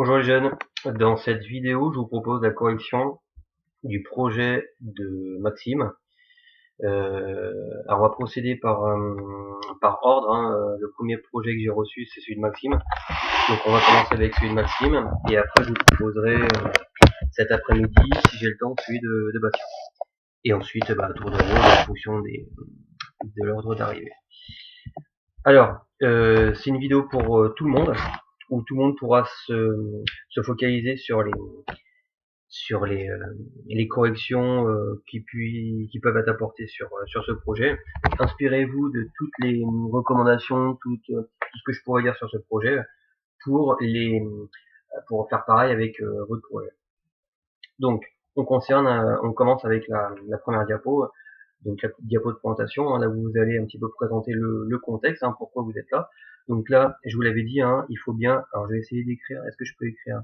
Bonjour les jeunes, dans cette vidéo je vous propose la correction du projet de Maxime. Alors on va procéder par ordre, hein. Le premier projet que j'ai reçu c'est celui de Maxime, donc on va commencer avec celui de Maxime et après je vous proposerai cet après-midi si j'ai le temps celui de Bastien. Et ensuite tour de rôle en fonction de l'ordre d'arrivée. Alors c'est une vidéo pour tout le monde, où tout le monde pourra se focaliser sur les corrections qui peuvent être apportées sur ce projet. Inspirez-vous de toutes les recommandations, tout ce que je pourrais dire sur ce projet pour faire pareil avec votre projet. Donc, on commence avec la première diapo, donc la diapo de présentation, hein, là où vous allez un petit peu présenter le contexte, hein, pourquoi vous êtes là. Donc là, je vous l'avais dit, hein, il faut bien. Alors, je vais essayer d'écrire. Est-ce que je peux écrire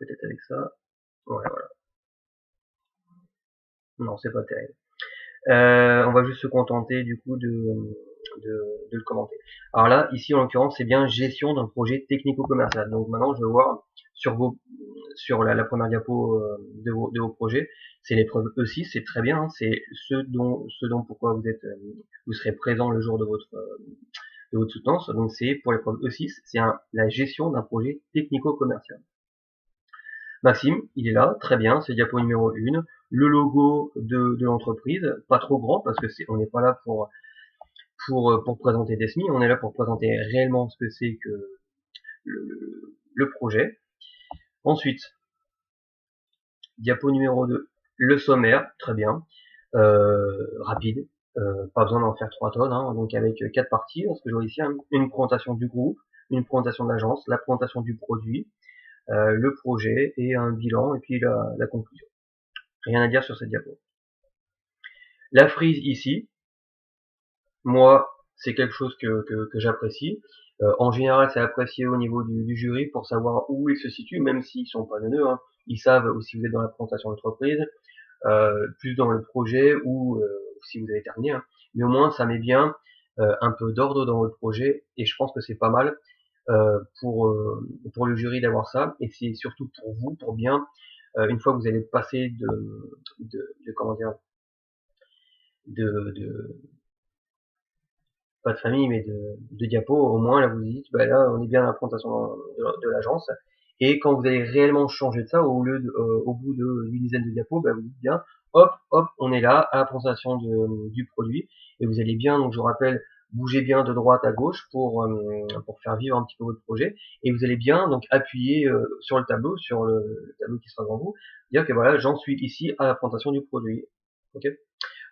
peut-être avec ça. Ouais, voilà. Non, c'est pas terrible. On va juste se contenter du coup de le commenter. Alors là, ici en l'occurrence, c'est bien gestion d'un projet technico-commercial. Donc maintenant, je vais voir sur la première diapo de vos projets, c'est l'épreuve E6, c'est très bien, hein, c'est ce dont pourquoi vous serez présent le jour de votre soutenance. Donc c'est pour l'épreuve E6, c'est la gestion d'un projet technico-commercial. Maxime, il est là, très bien, c'est diapo numéro 1. Le logo de l'entreprise, pas trop grand parce que on n'est pas là pour présenter des SMI, on est là pour présenter réellement ce que c'est que le projet. Ensuite, diapo numéro 2, le sommaire, très bien, rapide, pas besoin d'en faire 3 tonnes, hein, donc avec 4 parties, ce que je vois ici, hein, une présentation du groupe, une présentation de l'agence, la présentation du produit, le projet et un bilan et puis la conclusion. Rien à dire sur cette diapo. La frise ici, moi, c'est quelque chose que j'apprécie. En général, c'est apprécié au niveau du jury pour savoir où ils se situent, même s'ils sont pas neuneux, hein. Ils savent aussi si vous êtes dans la présentation d'entreprise, plus dans le projet ou si vous avez terminé, hein. Mais au moins, ça met bien un peu d'ordre dans votre projet et je pense que c'est pas mal pour le jury d'avoir ça et c'est surtout pour vous, pour bien, une fois que vous allez passer de comment dire, de pas de famille, mais de diapos, au moins, là, vous dites, bah là, on est bien dans la présentation de l'agence. Et quand vous allez réellement changer de ça, au bout d'une dizaine de diapos, bah, vous dites bien, hop, hop, on est là, à la présentation du produit. Et vous allez bien, donc, je vous rappelle, bouger bien de droite à gauche pour faire vivre un petit peu votre projet. Et vous allez bien, donc, appuyer sur le tableau, sur le tableau qui sera devant vous, dire que voilà, j'en suis ici à la présentation du produit. Ok?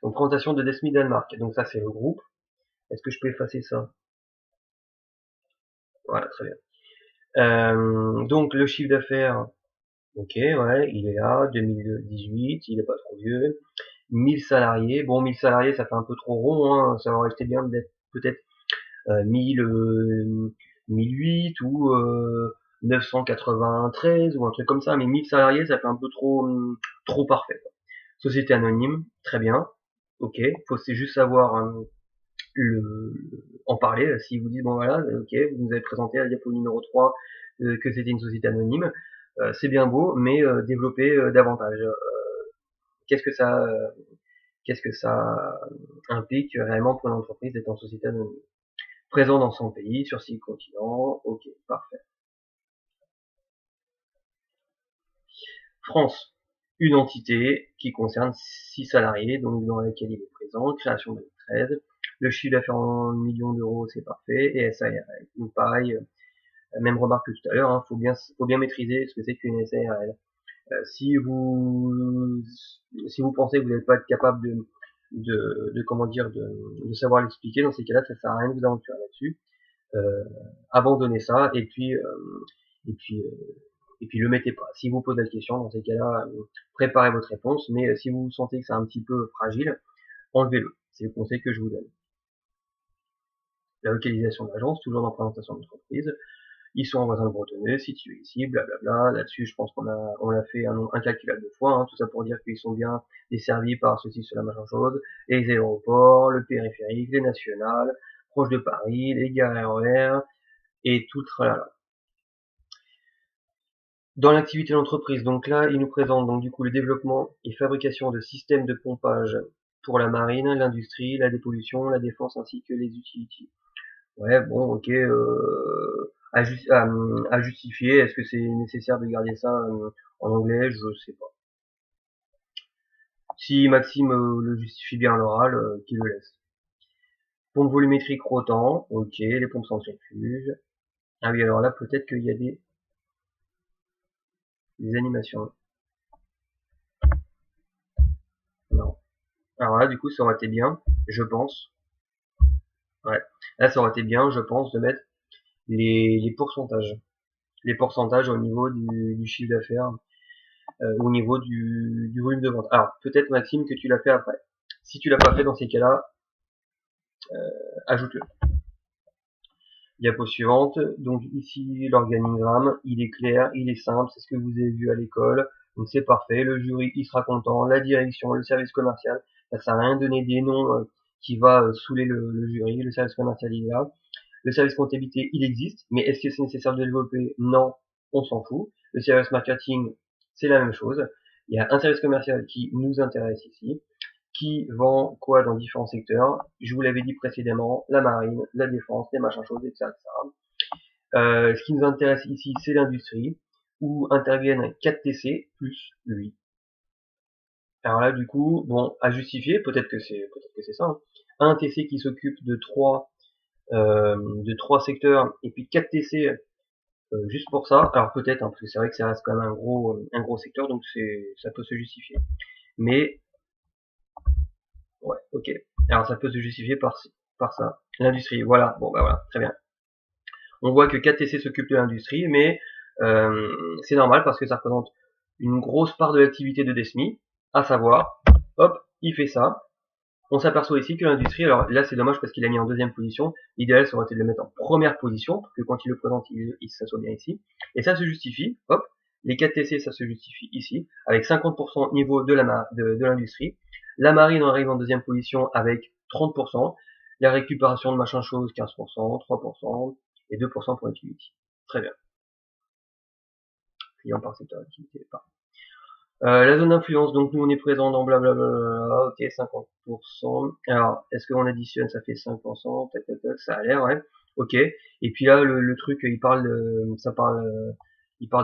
Donc, présentation de Desmi Danemark. Donc, ça, c'est le groupe. Est-ce que je peux effacer ça? Voilà, très bien. Donc le chiffre d'affaires, ok, ouais, il est là, 2018, il est pas trop vieux. 1000 salariés, bon 1000 salariés ça fait un peu trop rond, hein, ça aurait été bien d'être peut-être 1000, 1008 ou 993 ou un truc comme ça, mais 1000 salariés ça fait un peu trop parfait. Société anonyme, très bien, ok, faut c'est juste savoir en parler, si vous dites bon voilà, ok, vous nous avez présenté à la diapo numéro 3 que c'était une société anonyme, c'est bien beau, mais développer davantage. Qu'est-ce que ça qu'est-ce que ça implique réellement pour une entreprise d'être en société anonyme? Présent dans 100 pays, sur 6 continents, ok, parfait. France, une entité qui concerne 6 salariés, donc dans laquelle il est présent, création 2013. Le chiffre d'affaires en millions d'euros, c'est parfait, et SARL. Donc pareil, même remarque que tout à l'heure, hein, faut bien maîtriser ce que c'est qu'une SARL. Si vous pensez que vous n'êtes pas capable de savoir l'expliquer, dans ces cas-là, ça sert à rien de vous aventurer là-dessus. Abandonnez ça et puis le mettez pas. Si vous posez la question, dans ces cas-là, préparez votre réponse, mais si vous sentez que c'est un petit peu fragile, enlevez-le. C'est le conseil que je vous donne. La localisation de l'agence, toujours dans la présentation d'entreprise. Ils sont en voisin de Bretonneux, situés ici, blablabla. Là-dessus, je pense qu'on l'a fait incalculable de fois, hein, tout ça pour dire qu'ils sont bien desservis par ceci, cela, machin chose, les aéroports, le périphérique, les nationales, proches de Paris, les gares RER, et tout le tralala. Dans l'activité d'entreprise, donc là, il nous présente donc du coup le développement et fabrication de systèmes de pompage pour la marine, l'industrie, la dépollution, la défense ainsi que les utilities. Ouais, bon, ok, à justifier, est-ce que c'est nécessaire de garder ça en anglais? Je sais pas. Si Maxime le justifie bien à l'oral, qu'il le laisse. Pompe volumétrique rotant, ok, les pompes centrifuges. Ah oui, alors là, peut-être qu'il y a des animations. Non. Alors là, du coup, ça aurait été bien, je pense. Ouais. Là, ça aurait été bien, je pense, de mettre les pourcentages. Les pourcentages au niveau du chiffre d'affaires, au niveau du volume de vente. Alors, peut-être, Maxime, que tu l'as fait après. Si tu l'as pas fait dans ces cas-là, ajoute-le. Diapo suivante. Donc ici, l'organigramme, il est clair, il est simple, c'est ce que vous avez vu à l'école. Donc c'est parfait, le jury, il sera content, la direction, le service commercial. Ça sert à rien de donner des noms qui va saouler le jury. Le service commercial, il est là. Le service comptabilité, il existe, mais est-ce que c'est nécessaire de le développer? Non, on s'en fout. Le service marketing, c'est la même chose. Il y a un service commercial qui nous intéresse ici, qui vend quoi dans différents secteurs. Je vous l'avais dit précédemment, la marine, la défense, les machins choses, etc. Ce qui nous intéresse ici, c'est l'industrie, où interviennent 4 TC plus lui. Alors là, du coup, bon, à justifier, peut-être que c'est ça. Hein. Un TC qui s'occupe de trois secteurs et puis 4 TC juste pour ça. Alors peut-être, hein, parce que c'est vrai que ça reste quand même un gros secteur, donc ça peut se justifier. Mais ouais, ok. Alors ça peut se justifier par ça. L'industrie, voilà. Bon bah voilà, très bien. On voit que 4TC s'occupe de l'industrie, mais c'est normal parce que ça représente une grosse part de l'activité de Desmi, à savoir, hop, il fait ça. On s'aperçoit ici que l'industrie, alors là c'est dommage parce qu'il a mis en deuxième position, l'idéal ça aurait été de le mettre en première position, pour que quand il le présente, il s'assoit bien ici. Et ça se justifie, hop, les 4TC ça se justifie ici, avec 50% niveau de l'industrie. La marine arrive en deuxième position avec 30%, la récupération de machin chose 15%, 3% et 2% pour utility. Très bien. Client par secteur d'activité, pas. La zone d'influence, donc nous on est présent dans blablabla, ok, 50%. Alors, est-ce qu'on additionne, ça fait 5%, tac, tac, tac, ça a l'air, ouais. Ok. Et puis là, le truc, il parle de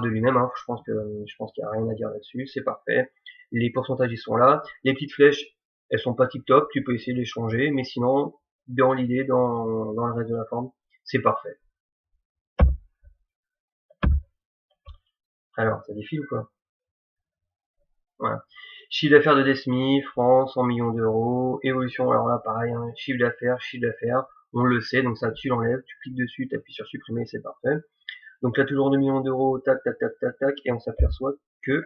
lui-même, hein. Je pense qu'il y a rien à dire là-dessus, c'est parfait. Les pourcentages, ils sont là. Les petites flèches, elles sont pas tip top, tu peux essayer de les changer, mais sinon, dans l'idée, dans le reste de la forme, c'est parfait. Alors, ça défile ou pas? Voilà. Chiffre d'affaires de Desmi, France, 100 millions d'euros. Évolution, alors là, pareil, hein, chiffre d'affaires, on le sait, donc ça, tu l'enlèves, tu cliques dessus, tu appuies sur supprimer, c'est parfait. Donc là, toujours 2 millions d'euros, tac, tac, tac, tac, tac, et on s'aperçoit que,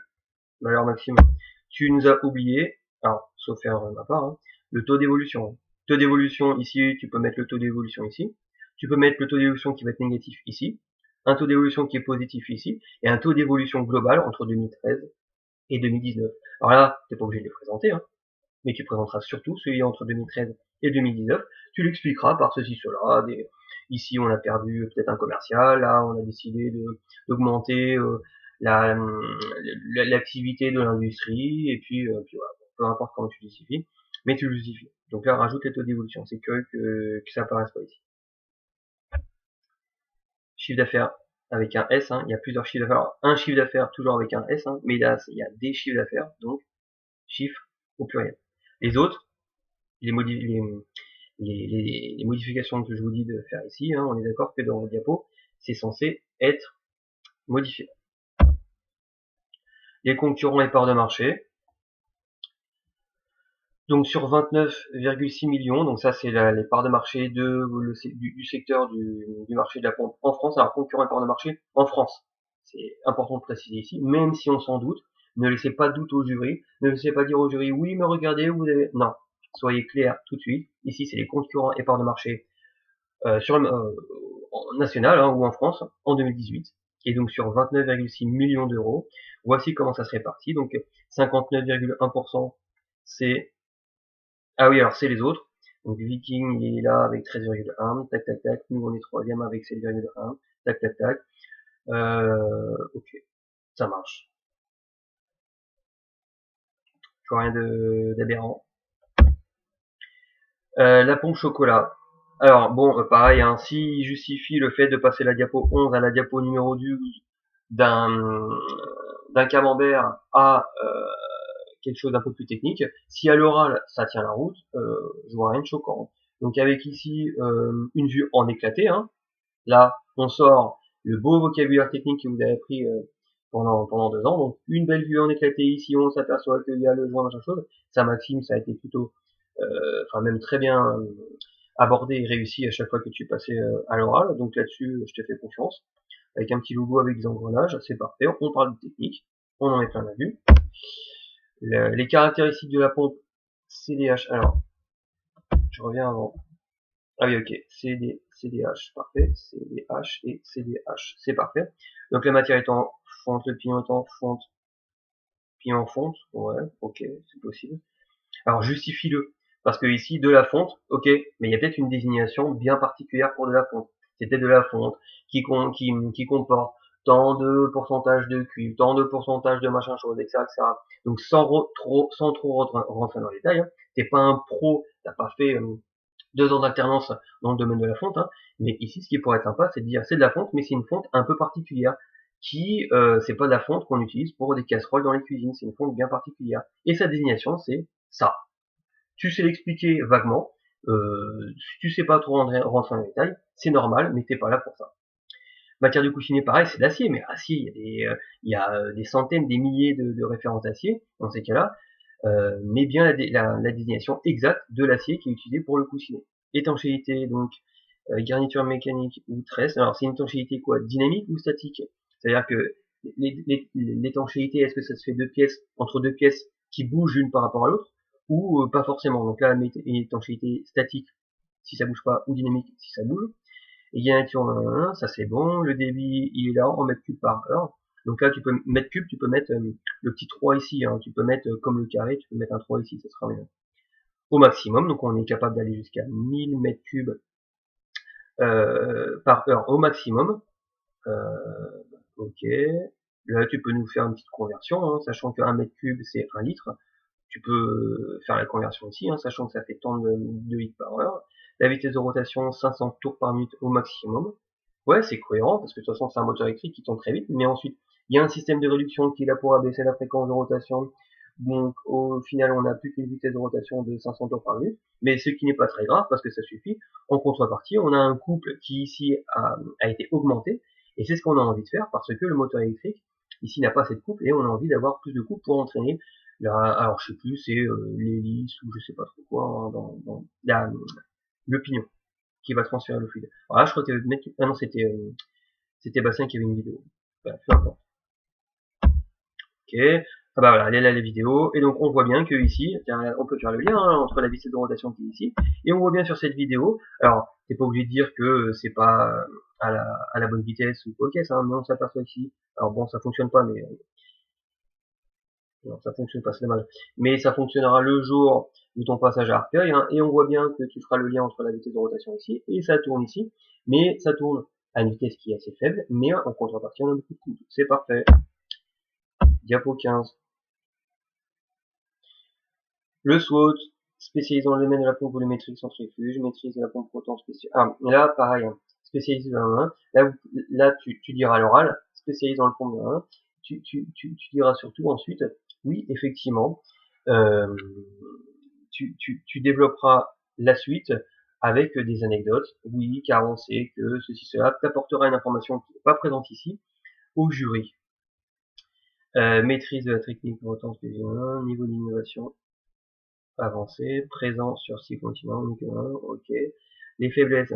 valeur maximum, tu nous as oublié, alors, sauf erreur de ma part, hein, le taux d'évolution. Taux d'évolution, ici, tu peux mettre le taux d'évolution ici. Tu peux mettre le taux d'évolution qui va être négatif ici. Un taux d'évolution qui est positif ici. Et un taux d'évolution global entre 2013 et 2019. Alors là, t'es pas obligé de les présenter, hein, mais tu présenteras surtout celui entre 2013 et 2019. Tu l'expliqueras par ceci, cela. Ici, on a perdu peut-être un commercial. Là, on a décidé d'augmenter l'activité de l'industrie. Et puis voilà, peu importe comment tu justifies, mais tu le justifies. Donc là, rajoute les taux d'évolution. C'est que ça apparaisse pas ici. Chiffre d'affaires avec un S, hein, il y a plusieurs chiffres d'affaires. Alors, un chiffre d'affaires toujours avec un S, hein, mais là, il y a des chiffres d'affaires, donc chiffres au pluriel. Les autres, les modifications que je vous dis de faire ici, hein, on est d'accord que dans le diapo, c'est censé être modifié. Les concurrents et parts de marché. Donc sur 29,6 millions, donc ça c'est les parts de marché du secteur du marché de la pompe en France. Alors concurrents et parts de marché en France. C'est important de préciser ici, même si on s'en doute, ne laissez pas de doute au jury, ne laissez pas dire au jury oui mais regardez, vous avez... Non, soyez clair tout de suite. Ici c'est les concurrents et parts de marché national, hein, ou en France en 2018, et donc sur 29,6 millions d'euros. Voici comment ça se répartit. Donc 59,1% c'est... Ah oui, alors c'est les autres. Donc Viking il est là avec 13,1, tac tac tac, nous on est troisième avec 7,1, tac, tac, tac. Ok, ça marche. Je vois rien d'aberrant. La pompe chocolat. Alors bon, pareil, hein, s'il justifie le fait de passer la diapo 11 à la diapo numéro 12 d'un camembert à quelque chose d'un peu plus technique, si à l'oral ça tient la route, je vois rien de choquant. Donc avec ici une vue en éclaté, hein, là on sort le beau vocabulaire technique que vous avez appris pendant 2 ans, donc une belle vue en éclaté ici, on s'aperçoit qu'il y a le joint machin chose, ça Maxime, ça a été plutôt enfin même très bien abordé et réussi à chaque fois que tu passais à l'oral, donc là-dessus je te fais confiance, avec un petit logo avec des engrenages, c'est parfait, on parle de technique, on en met plein la vue. Les caractéristiques de la pompe CDH, alors je reviens avant. Ah oui, ok, CDH, parfait, CDH et CDH, c'est parfait. Donc la matière est en fonte, le pignon est en fonte, pignon en fonte, ouais, ok, c'est possible. Alors justifie-le, parce que ici de la fonte, ok, mais il y a peut-être une désignation bien particulière pour de la fonte. C'était de la fonte qui comporte tant de pourcentage de cuivre, tant de pourcentage de machin chose, etc., etc. Donc sans trop rentrer dans les détails, hein, t'es pas un pro, t'as pas fait 2 ans d'alternance dans le domaine de la fonte, hein, mais ici ce qui pourrait être sympa, c'est de dire c'est de la fonte, mais c'est une fonte un peu particulière, qui c'est pas de la fonte qu'on utilise pour des casseroles dans les cuisines, c'est une fonte bien particulière. Et sa désignation, c'est ça. Tu sais l'expliquer vaguement, si tu sais pas trop rentrer dans les détails, c'est normal, mais t'es pas là pour ça. Matière de coussinet, pareil, c'est l'acier, mais acier, il y a des centaines, des milliers de références d'acier dans ces cas-là, mais bien la désignation exacte de l'acier qui est utilisé pour le coussinet. Étanchéité, donc garniture mécanique ou tresse. Alors c'est une étanchéité quoi, dynamique ou statique? C'est-à-dire que l'étanchéité, est-ce que ça se fait entre deux pièces qui bougent l'une par rapport à l'autre, ou pas forcément? Donc là, une étanchéité statique si ça bouge pas, ou dynamique si ça bouge. Et garniture, ça c'est bon. Le débit, il est là en mètres cubes par heure. Donc là, tu peux mètres cubes, tu peux mettre le petit 3 ici, hein. Tu peux mettre comme le carré, tu peux mettre un 3 ici, ça sera mieux. Au maximum, donc on est capable d'aller jusqu'à 1000 mètres cubes par heure au maximum. Ok. Là, tu peux nous faire une petite conversion, hein, sachant que 1 mètre cube, c'est 1 litre. Tu peux faire la conversion ici, hein, sachant que ça fait tant de litres par heure. La vitesse de rotation, 500 tours par minute au maximum. Ouais, c'est cohérent, parce que de toute façon, c'est un moteur électrique qui tourne très vite. Mais ensuite, il y a un système de réduction qui est là pour abaisser la fréquence de rotation. Donc, au final, on n'a plus qu'une vitesse de rotation de 500 tours par minute. Mais ce qui n'est pas très grave, parce que ça suffit. En contrepartie, on a un couple qui ici a été augmenté. Et c'est ce qu'on a envie de faire, parce que le moteur électrique, ici, n'a pas cette couple, et on a envie d'avoir plus de couple pour entraîner alors je sais plus, c'est l'hélice ou je sais pas trop quoi, hein, dans le pignon qui va transférer le fluide. Alors là, je crois que ah non, c'était Bastien qui avait une vidéo. Voilà, peu importe. Ok. Ah bah voilà, elle est là la vidéo. Et donc on voit bien que ici, on peut faire le lien hein, entre la vitesse de rotation qui est ici, et on voit bien sur cette vidéo. Alors, t'es pas obligé de dire que c'est pas à la bonne vitesse ou quoi, ok, ça, mais on s'aperçoit ici. Alors bon, ça fonctionne pas, mais non, ça fonctionne pas, c'est dommage. Mais ça fonctionnera le jour de ton passage à Arcueil, hein, et on voit bien que tu feras le lien entre la vitesse de rotation ici, et ça tourne ici, mais ça tourne à une vitesse qui est assez faible, mais en contrepartie on a beaucoup de coups. C'est parfait. Diapo 15. Le SWOT, spécialisé dans le domaine de la pompe volumétrique centrifuge, maîtrise de la pompe rotant spéciale. Ah, là, pareil, hein, spécialisé dans le 1. Là, tu diras à l'oral, spécialisé dans le pompe de 1. Tu diras surtout ensuite, oui, effectivement, euh, tu développeras la suite avec des anecdotes. Oui, car on sait que ceci, cela t'apportera une information qui n'est pas présente ici au jury. Maîtrise de la technique de rotant spéciale, niveau d'innovation avancé, présent sur 6 continents, ok. Les faiblesses,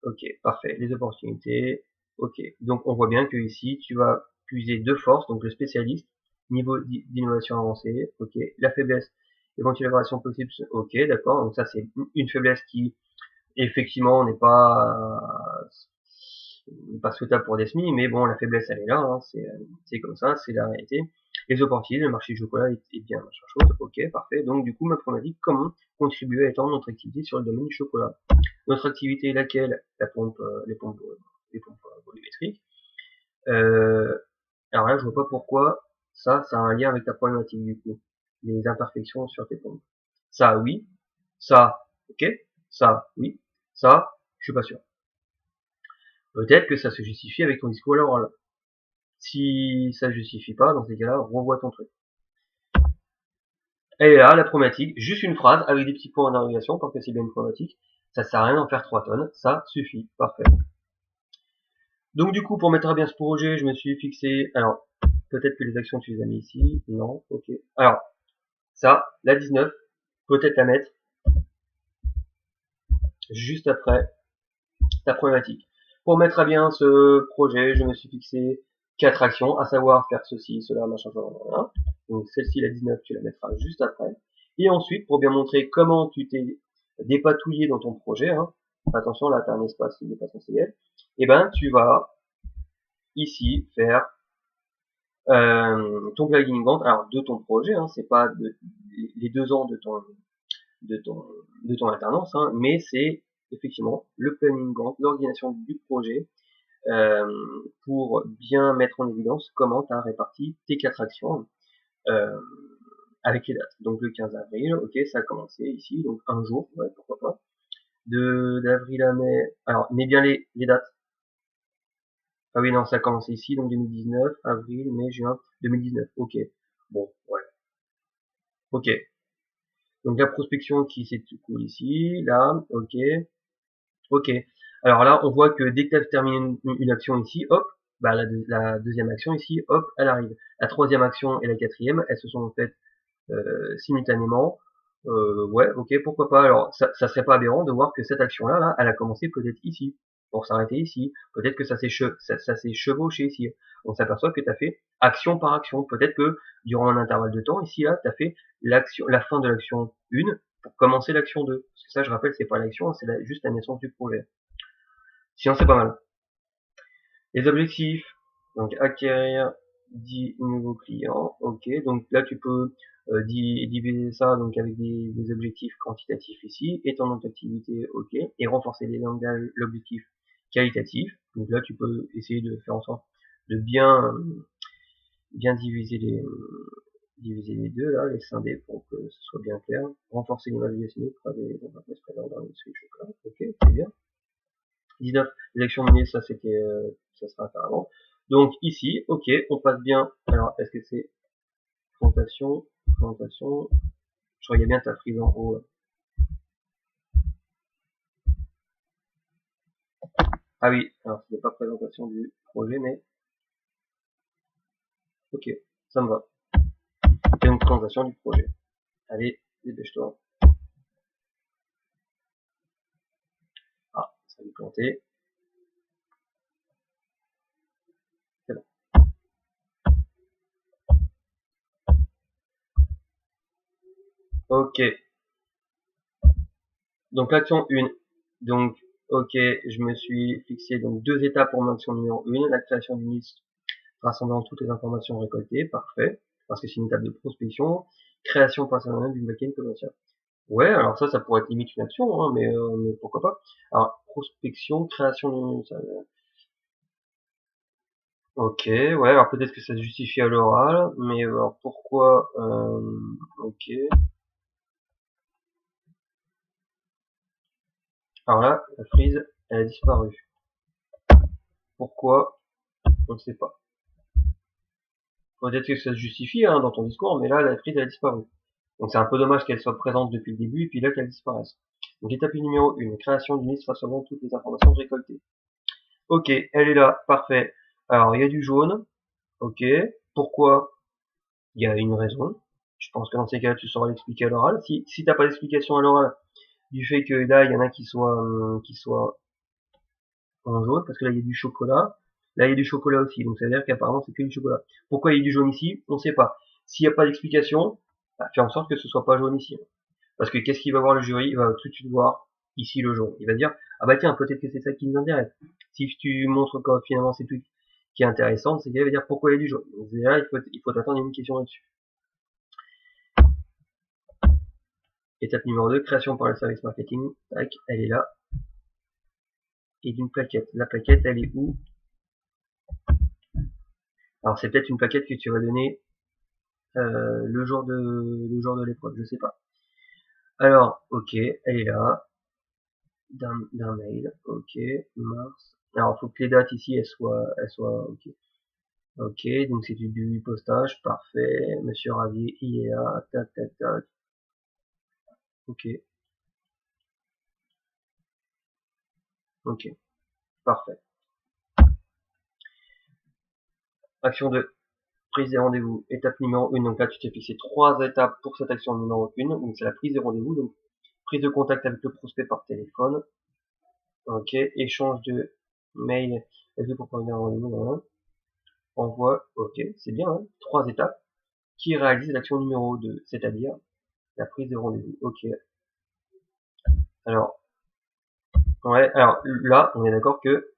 ok, parfait. Les opportunités, ok. Donc on voit bien que ici, tu vas puiser deux forces, donc le spécialiste, niveau d'innovation avancée, ok. La faiblesse, éventuelle variation possible, ok, d'accord. Donc ça c'est une faiblesse qui effectivement n'est pas souhaitable pour des SMI, mais bon, la faiblesse elle est là, hein, c'est comme ça, c'est la réalité. Les opportunités, le marché du chocolat est bien machin chose, ok, parfait. Donc du coup, ma problématique, comment contribuer à étendre notre activité sur le domaine du chocolat? Notre activité est laquelle? La pompe, les pompes Alors là, je vois pas pourquoi ça a un lien avec ta problématique du coup. Les imperfections sur tes pompes. Ça, oui. Ça, ok. Ça, oui. Ça, je suis pas sûr. Peut-être que ça se justifie avec ton discours à l'oral. Si ça ne justifie pas, dans ces cas-là, revois ton truc. Et là, la problématique, juste une phrase avec des petits points d'interrogation, parce que c'est bien une problématique. Ça sert à rien d'en faire 3 tonnes. Ça suffit. Parfait. Donc du coup, pour mettre à bien ce projet, je me suis fixé, alors, peut-être que les actions tu les as mis ici, non, ok. Alors, ça, la 19, peut-être la mettre juste après ta problématique. Pour mettre à bien ce projet, je me suis fixé 4 actions, à savoir faire ceci, cela, machin, voilà. Donc celle-ci, la 19, tu la mettras juste après. Et ensuite, pour bien montrer comment tu t'es dépatouillé dans ton projet, hein, attention, là, tu as un espace qui dépasse son CL, et ben, tu vas ici faire ton planning bank, alors de ton projet, hein, c'est pas les 2 ans de ton alternance, hein, mais c'est effectivement le planning bank, l'organisation du projet, pour bien mettre en évidence comment tu as réparti tes 4 actions euh, avec les dates. Donc le 15 avril, ok, ça a commencé ici, donc un jour, ouais, pourquoi pas. D'avril à mai, alors mets bien les dates. Ah oui, non, ça a commencé ici, donc 2019, avril, mai, juin, 2019, ok. Bon, ouais, ok. Donc la prospection qui s'écoule ici, là, ok, ok. Alors là, on voit que dès que tu as terminé une action ici, hop, bah la deuxième action ici, hop, elle arrive. La troisième action et la quatrième, elles se sont faites simultanément. Ouais, ok, pourquoi pas. Alors, ça serait pas aberrant de voir que cette action-là, là, elle a commencé peut-être ici, pour s'arrêter ici. Peut-être que ça s'est chevauché ici. On s'aperçoit que tu as fait action par action. Peut-être que durant un intervalle de temps, ici, là, tu as fait la fin de l'action 1 pour commencer l'action 2. Parce que ça, je rappelle, c'est pas l'action, c'est juste la naissance du projet. Sinon, c'est pas mal. Les objectifs, donc acquérir 10 nouveaux clients, ok, donc là tu peux diviser ça donc avec des objectifs quantitatifs ici, étendre notre activité, ok, et renforcer l'objectif qualitatif, donc là tu peux essayer de faire en sorte de bien diviser les deux là, les scinder pour que ce soit bien clair, renforcer l'image du SME pour des entreprises présentes dans le chocolat, ok, c'est bien. 19, les actions menées, ça c'était, ça sera à faire avant. Donc ici, ok, on passe bien. Alors, est-ce que c'est présentation, je regarde bien ta frise en haut. Ah oui, alors ce n'est pas présentation du projet, mais ok, ça me va. C'est une présentation du projet. Allez, dépêche-toi. Ah, ça va planter. C'est bon. Ok. Donc l'action 1. Donc, ok, je me suis fixé donc 2 étapes pour mon action numéro 1, la création d'une liste rassemblant toutes les informations récoltées, parfait, parce que c'est une étape de prospection, création personnelle d'une backend commerciale. Ouais, alors ça pourrait être limite une action, hein, mais pourquoi pas. Alors, prospection, création d'une... Ok, ouais, alors peut-être que ça se justifie à l'oral, mais alors pourquoi... ok. Alors là, la frise, elle a disparu. Pourquoi? On ne sait pas. Peut-être que ça se justifie hein, dans ton discours, mais là, la frise, elle a disparu. Donc c'est un peu dommage qu'elle soit présente depuis le début, et puis là, qu'elle disparaisse. Donc étape numéro 1, création d'une liste rassemblant toutes les informations récoltées. Ok, elle est là, parfait. Alors, il y a du jaune. Ok. Pourquoi? Il y a une raison. Je pense que dans ces cas, tu sauras l'expliquer à l'oral. Si t'as pas d'explication à l'oral du fait que là, il y en a qui soient en jaune, parce que là, il y a du chocolat. Là, il y a du chocolat aussi. Donc, ça veut dire qu'apparemment, c'est que du chocolat. Pourquoi il y a du jaune ici? On sait pas. S'il n'y a pas d'explication, bah, fais en sorte que ce soit pas jaune ici. Parce que qu'est-ce qu'il va voir le jury? Il va tout de suite voir ici le jaune. Il va dire, ah bah tiens, peut-être que c'est ça qui nous intéresse. Si tu montres que finalement c'est tout qui est intéressant, c'est qu'il va dire pourquoi il y a du jaune. Donc déjà, il faut t'attendre une question là-dessus. Étape numéro 2, création par le service marketing. Tac, elle est là. Et d'une plaquette. La plaquette, elle est où? Alors c'est peut-être une plaquette que tu vas donner le jour de l'épreuve, je sais pas. Alors, ok, elle est là, d'un mail, ok, mars. Alors faut que les dates ici elles soient ok. Ok, donc c'est du postage, parfait. Monsieur Ravier, il est là, tac tac tac. Ok, ok, parfait. Action 2. Prise des rendez-vous, étape numéro 1, donc là tu t'es fixé 3 étapes pour cette action numéro 1, donc c'est la prise des rendez-vous, donc prise de contact avec le prospect par téléphone, ok, échange de mail, est-ce pour prendre un rendez-vous, envoi, ok, c'est bien, hein, 3 étapes, qui réalise l'action numéro 2, c'est-à-dire la prise de rendez-vous, ok. Alors, ouais, alors là, on est d'accord que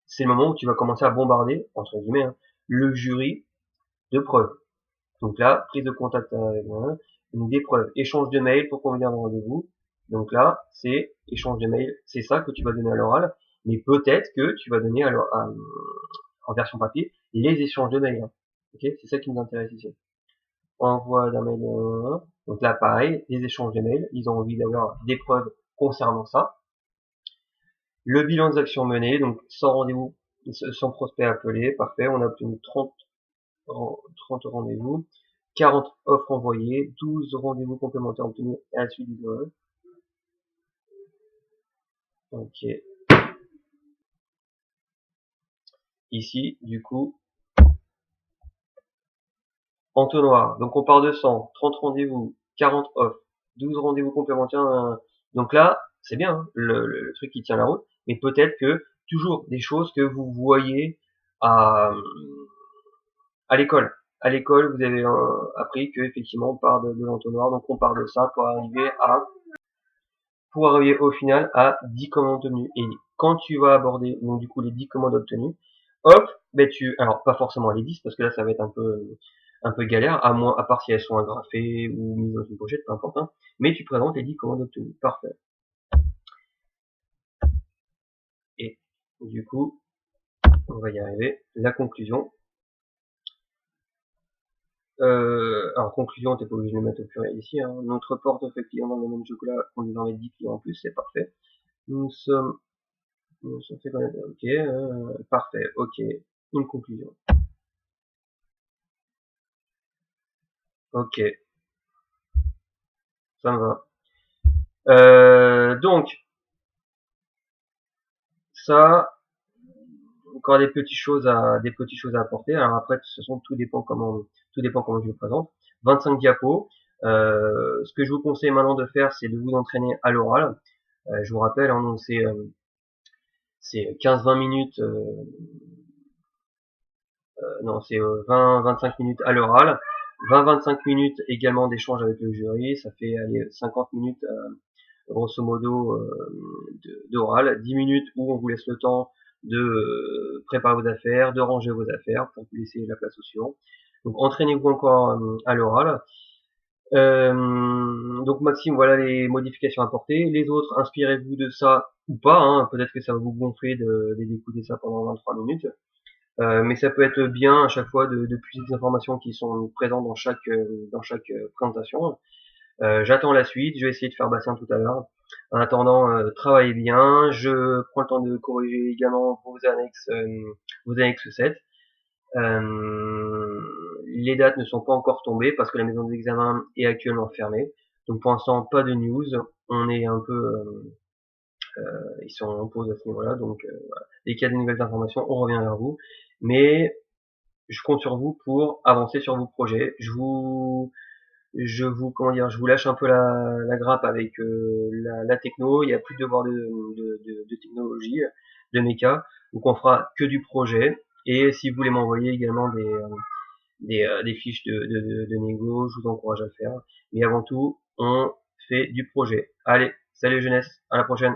c'est le moment où tu vas commencer à bombarder, entre guillemets, hein, le jury de preuves. Donc là, prise de contact avec des preuves, échange de mails pour convenir d'un rendez-vous. Donc là, c'est échange de mails, c'est ça que tu vas donner à l'oral, mais peut-être que tu vas donner en version papier les échanges de mails. Hein. Ok, c'est ça qui nous intéresse ici. Envoi d'un mail. Donc là, pareil, les échanges de mails, ils ont envie d'avoir des preuves concernant ça. Le bilan des actions menées, donc sans rendez-vous, sans prospect appelé, parfait, on a obtenu 30 rendez-vous, 40 offres envoyées, 12 rendez-vous complémentaires obtenus et à la suite du vol. Ok. Ici, du coup, entonnoir. Donc on part de 100, 30 rendez-vous, 40 offres, 12 rendez-vous complémentaires. Donc là, c'est bien, hein, le truc qui tient la route, mais peut-être que toujours des choses que vous voyez à, à l'école. À l'école, vous avez appris que effectivement on part de l'entonnoir, donc on part de ça pour arriver au final à 10 commandes obtenues. Et quand tu vas aborder donc du coup les 10 commandes obtenues, hop, ben alors pas forcément les 10 parce que là ça va être un peu galère, à part si elles sont agrafées ou mises dans une pochette, peu importe, hein, mais tu présentes les 10 commandes obtenues. Parfait. Et du coup, on va y arriver. La conclusion. Alors conclusion, t'es pas obligé de le mettre au pluriel ici. Hein. Notre portefeuille client dans le domaine du chocolat compte désormais 10 clients en plus, c'est parfait. Nous sommes ça fait connaître, ok, parfait, ok, une conclusion. Ok, ça me va. Donc, ça, encore des petites choses à apporter. Alors après, de toute façon, tout dépend comment je le présente. 25 diapos. Ce que je vous conseille maintenant de faire, c'est de vous entraîner à l'oral. Je vous rappelle, hein, donc c'est 15-20 minutes, non, c'est 20-25 minutes à l'oral. 20-25 minutes également d'échange avec le jury. Ça fait allez, 50 minutes grosso modo d'oral, 10 minutes où on vous laisse le temps de préparer vos affaires, de ranger vos affaires pour vous laisser la place au suivant. Donc entraînez-vous encore à l'oral. Donc Maxime, voilà les modifications apportées. Les autres, inspirez-vous de ça ou pas. Hein. Peut-être que ça va vous gonfler d'écouter ça pendant 23 minutes. Mais ça peut être bien à chaque fois de puiser des informations qui sont présentes dans chaque présentation. J'attends la suite, je vais essayer de faire Bastien tout à l'heure. En attendant, travaillez bien. Je prends le temps de corriger également vos annexes 7. Les dates ne sont pas encore tombées parce que la maison des examens est actuellement fermée. Donc pour l'instant, pas de news. On est un peu, ils sont en pause à ce niveau-là. Donc voilà. Dès qu'il y a de nouvelles informations, on revient vers vous. Mais je compte sur vous pour avancer sur vos projets. Comment dire, je vous lâche un peu la grappe avec la techno. Il n'y a plus de devoir de technologie, de méca. Donc on fera que du projet. Et si vous voulez m'envoyer également des fiches de négo, je vous encourage à le faire. Mais avant tout, on fait du projet. Allez, salut jeunesse, à la prochaine.